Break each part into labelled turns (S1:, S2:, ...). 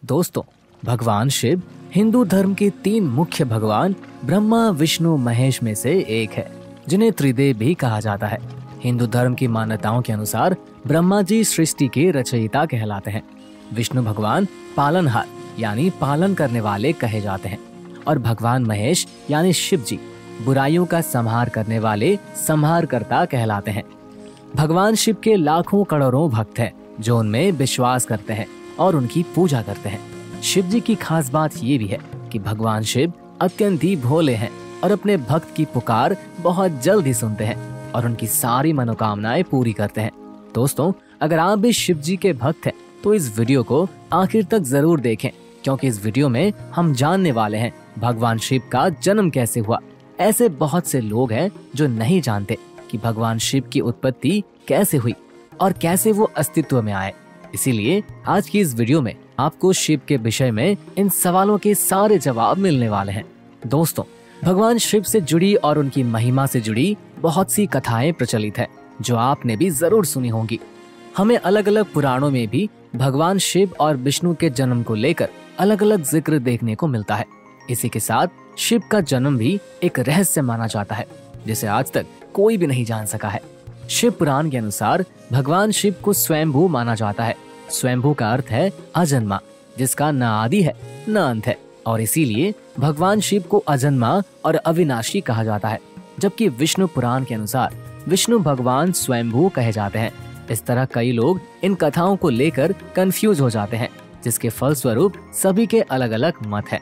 S1: दोस्तों, भगवान शिव हिंदू धर्म के 3 मुख्य भगवान ब्रह्मा, विष्णु, महेश में से एक है, जिन्हें त्रिदेव भी कहा जाता है। हिंदू धर्म की मान्यताओं के अनुसार ब्रह्मा जी सृष्टि के रचयिता कहलाते हैं। विष्णु भगवान पालनहार यानी पालन करने वाले कहे जाते हैं और भगवान महेश यानी शिव जी बुराइयों का संहार करने वाले संहारकर्ता कहलाते हैं। भगवान शिव के लाखों करोड़ों भक्त हैं जो उनमें विश्वास करते हैं और उनकी पूजा करते हैं। शिव जी की खास बात ये भी है कि भगवान शिव अत्यंत ही भोले हैं और अपने भक्त की पुकार बहुत जल्द ही सुनते हैं और उनकी सारी मनोकामनाएं पूरी करते हैं। दोस्तों, अगर आप भी शिव जी के भक्त हैं तो इस वीडियो को आखिर तक जरूर देखें, क्योंकि इस वीडियो में हम जानने वाले हैं भगवान शिव का जन्म कैसे हुआ। ऐसे बहुत से लोग हैं जो नहीं जानते कि भगवान शिव की उत्पत्ति कैसे हुई और कैसे वो अस्तित्व में आए। इसीलिए आज की इस वीडियो में आपको शिव के विषय में इन सवालों के सारे जवाब मिलने वाले हैं। दोस्तों, भगवान शिव से जुड़ी और उनकी महिमा से जुड़ी बहुत सी कथाएं प्रचलित है जो आपने भी जरूर सुनी होंगी। हमें अलग अलग पुराणों में भी भगवान शिव और विष्णु के जन्म को लेकर अलग अलग जिक्र देखने को मिलता है। इसी के साथ शिव का जन्म भी एक रहस्य माना जाता है जिसे आज तक कोई भी नहीं जान सका है। शिव पुराण के अनुसार भगवान शिव को स्वयंभू माना जाता है। स्वयंभू का अर्थ है अजन्मा, जिसका न आदि है न अंत है, और इसीलिए भगवान शिव को अजन्मा और अविनाशी कहा जाता है। जबकि विष्णु पुराण के अनुसार विष्णु भगवान स्वयंभू कहे जाते हैं। इस तरह कई लोग इन कथाओं को लेकर कंफ्यूज हो जाते हैं, जिसके फलस्वरूप सभी के अलग अलग मत हैं।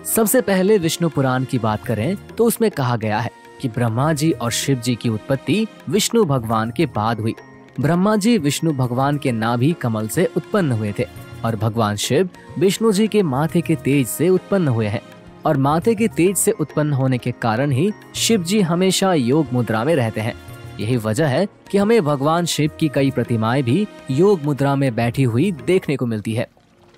S1: सबसे पहले विष्णु पुराण की बात करें तो उसमें कहा गया है कि ब्रह्मा जी और शिव जी की उत्पत्ति विष्णु भगवान के बाद हुई। ब्रह्मा जी विष्णु भगवान के नाभि कमल से उत्पन्न हुए थे और भगवान शिव विष्णु जी के माथे के तेज से उत्पन्न हुए हैं, और माथे के तेज से उत्पन्न होने के कारण ही शिव जी हमेशा योग मुद्रा में रहते हैं। यही वजह है कि हमें भगवान शिव की कई प्रतिमाएं भी योग मुद्रा में बैठी हुई देखने को मिलती है।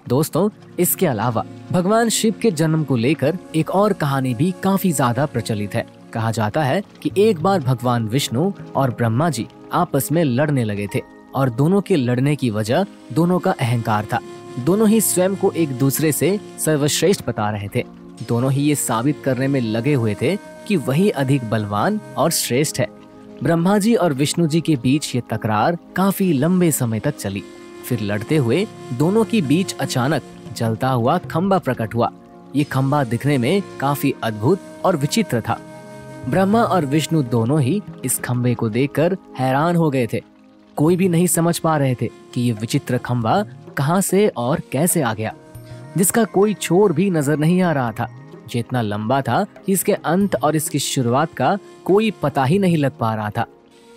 S1: दोस्तों, इसके अलावा भगवान शिव के जन्म को लेकर एक और कहानी भी काफी ज्यादा प्रचलित है। कहा जाता है कि एक बार भगवान विष्णु और ब्रह्मा जी आपस में लड़ने लगे थे और दोनों के लड़ने की वजह दोनों का अहंकार था। दोनों ही स्वयं को एक दूसरे से सर्वश्रेष्ठ बता रहे थे। दोनों ही ये साबित करने में लगे हुए थे कि वही अधिक बलवान और श्रेष्ठ है। ब्रह्मा जी और विष्णु जी के बीच ये तकरार काफी लंबे समय तक चली। फिर लड़ते हुए दोनों के बीच अचानक जलता हुआ खंबा प्रकट हुआ। ये खंबा दिखने में काफी अद्भुत और विचित्र था। ब्रह्मा और विष्णु दोनों ही इस खंबे को देखकर हैरान हो गए थे। कोई भी नहीं समझ पा रहे थे कि ये विचित्र खंबा कहां से और कैसे आ गया, जिसका कोई छोर भी नजर नहीं आ रहा था। जो इतना लंबा था कि इसके अंत और इसकी शुरुआत का कोई पता ही नहीं लग पा रहा था।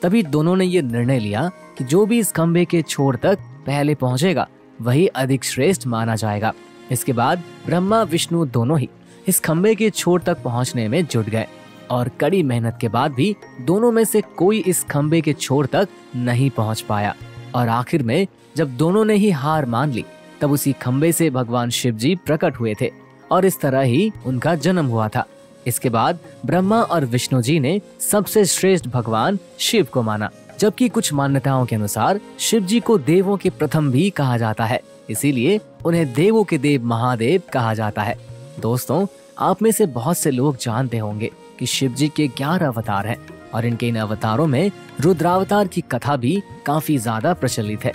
S1: तभी दोनों ने ये निर्णय लिया कि जो भी इस खंबे के छोर तक पहले पहुंचेगा वही अधिक श्रेष्ठ माना जाएगा। इसके बाद ब्रह्मा विष्णु दोनों ही इस खंबे के छोर तक पहुंचने में जुट गए, और कड़ी मेहनत के बाद भी दोनों में से कोई इस खंबे के छोर तक नहीं पहुंच पाया। और आखिर में जब दोनों ने ही हार मान ली, तब उसी खंबे से भगवान शिव जी प्रकट हुए थे और इस तरह ही उनका जन्म हुआ था। इसके बाद ब्रह्मा और विष्णु जी ने सबसे श्रेष्ठ भगवान शिव को माना। जबकि कुछ मान्यताओं के अनुसार शिव जी को देवों के प्रथम भी कहा जाता है, इसीलिए उन्हें देवों के देव महादेव कहा जाता है। दोस्तों, आप में से बहुत से लोग जानते होंगे कि शिव जी के 11 अवतार हैं और इनके इन अवतारों में रुद्रावतार की कथा भी काफी ज्यादा प्रचलित है।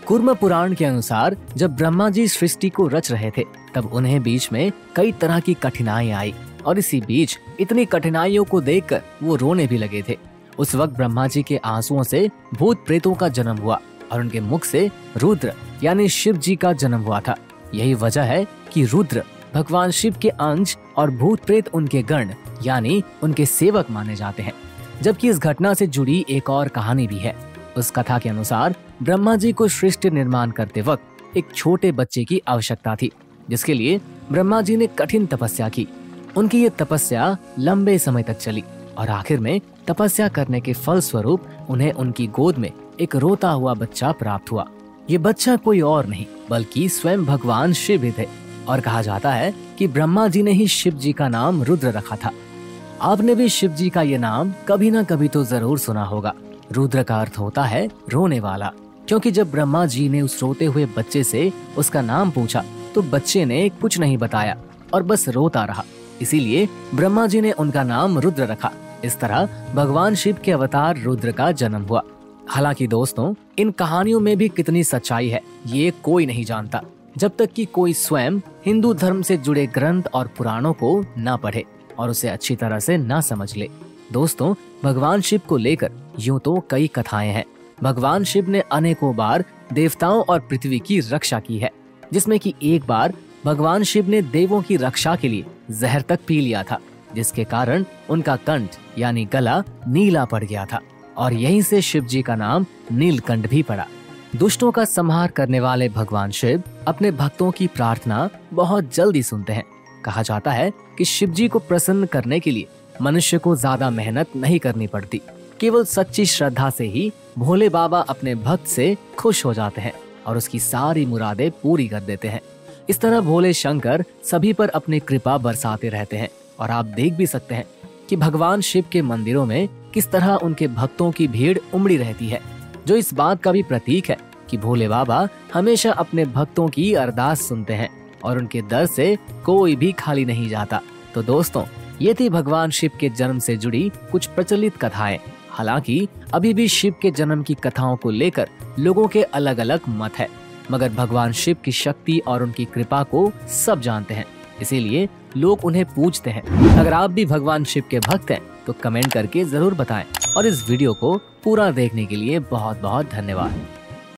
S1: कूर्म पुराण के अनुसार जब ब्रह्मा जी सृष्टि को रच रहे थे, तब उन्हें बीच में कई तरह की कठिनाई आई, और इसी बीच इतनी कठिनाइयों को देखकर वो रोने भी लगे थे। उस वक्त ब्रह्मा जी के आंसुओं से भूत प्रेतों का जन्म हुआ और उनके मुख से रुद्र यानी शिव जी का जन्म हुआ था। यही वजह है कि रुद्र भगवान शिव के अंश और भूत प्रेत उनके गण यानी उनके सेवक माने जाते हैं। जबकि इस घटना से जुड़ी एक और कहानी भी है। उस कथा के अनुसार ब्रह्मा जी को सृष्टि निर्माण करते वक्त एक छोटे बच्चे की आवश्यकता थी, जिसके लिए ब्रह्मा जी ने कठिन तपस्या की। उनकी ये तपस्या लंबे समय तक चली और आखिर में तपस्या करने के फलस्वरूप उन्हें उनकी गोद में एक रोता हुआ बच्चा प्राप्त हुआ। ये बच्चा कोई और नहीं बल्कि स्वयं भगवान शिव ही थे, और कहा जाता है कि ब्रह्मा जी ने ही शिव जी का नाम रुद्र रखा था। आपने भी शिव जी का ये नाम कभी ना कभी तो जरूर सुना होगा। रुद्र का अर्थ होता है रोने वाला, क्योंकि जब ब्रह्मा जी ने उस रोते हुए बच्चे से उसका नाम पूछा तो बच्चे ने कुछ नहीं बताया और बस रोता रहा। इसीलिए ब्रह्मा जी ने उनका नाम रुद्र रखा। इस तरह भगवान शिव के अवतार रुद्र का जन्म हुआ। हालांकि दोस्तों, इन कहानियों में भी कितनी सच्चाई है ये कोई नहीं जानता, जब तक कि कोई स्वयं हिंदू धर्म से जुड़े ग्रंथ और पुराणों को न पढ़े और उसे अच्छी तरह से न समझ ले। दोस्तों, भगवान शिव को लेकर यूं तो कई कथाएं हैं। भगवान शिव ने अनेकों बार देवताओं और पृथ्वी की रक्षा की है, जिसमें कि एक बार भगवान शिव ने देवों की रक्षा के लिए जहर तक पी लिया था, जिसके कारण उनका कंठ यानी गला नीला पड़ गया था और यहीं से शिव जी का नाम नीलकंठ भी पड़ा। दुष्टों का संहार करने वाले भगवान शिव अपने भक्तों की प्रार्थना बहुत जल्दी सुनते हैं। कहा जाता है कि शिव जी को प्रसन्न करने के लिए मनुष्य को ज्यादा मेहनत नहीं करनी पड़ती, केवल सच्ची श्रद्धा से ही भोले बाबा अपने भक्त से खुश हो जाते हैं और उसकी सारी मुरादें पूरी कर देते हैं। इस तरह भोले शंकर सभी पर अपनी कृपा बरसाते रहते हैं और आप देख भी सकते हैं कि भगवान शिव के मंदिरों में किस तरह उनके भक्तों की भीड़ उमड़ी रहती है, जो इस बात का भी प्रतीक है कि भोले बाबा हमेशा अपने भक्तों की अरदास सुनते हैं और उनके दर से कोई भी खाली नहीं जाता। तो दोस्तों, ये थी भगवान शिव के जन्म से जुड़ी कुछ प्रचलित कथाएं। हालांकि अभी भी शिव के जन्म की कथाओं को लेकर लोगों के अलग अलग मत है, मगर भगवान शिव की शक्ति और उनकी कृपा को सब जानते हैं, इसीलिए लोग उन्हें पूजते हैं। अगर आप भी भगवान शिव के भक्त हैं तो कमेंट करके जरूर बताएं और इस वीडियो को पूरा देखने के लिए बहुत बहुत धन्यवाद।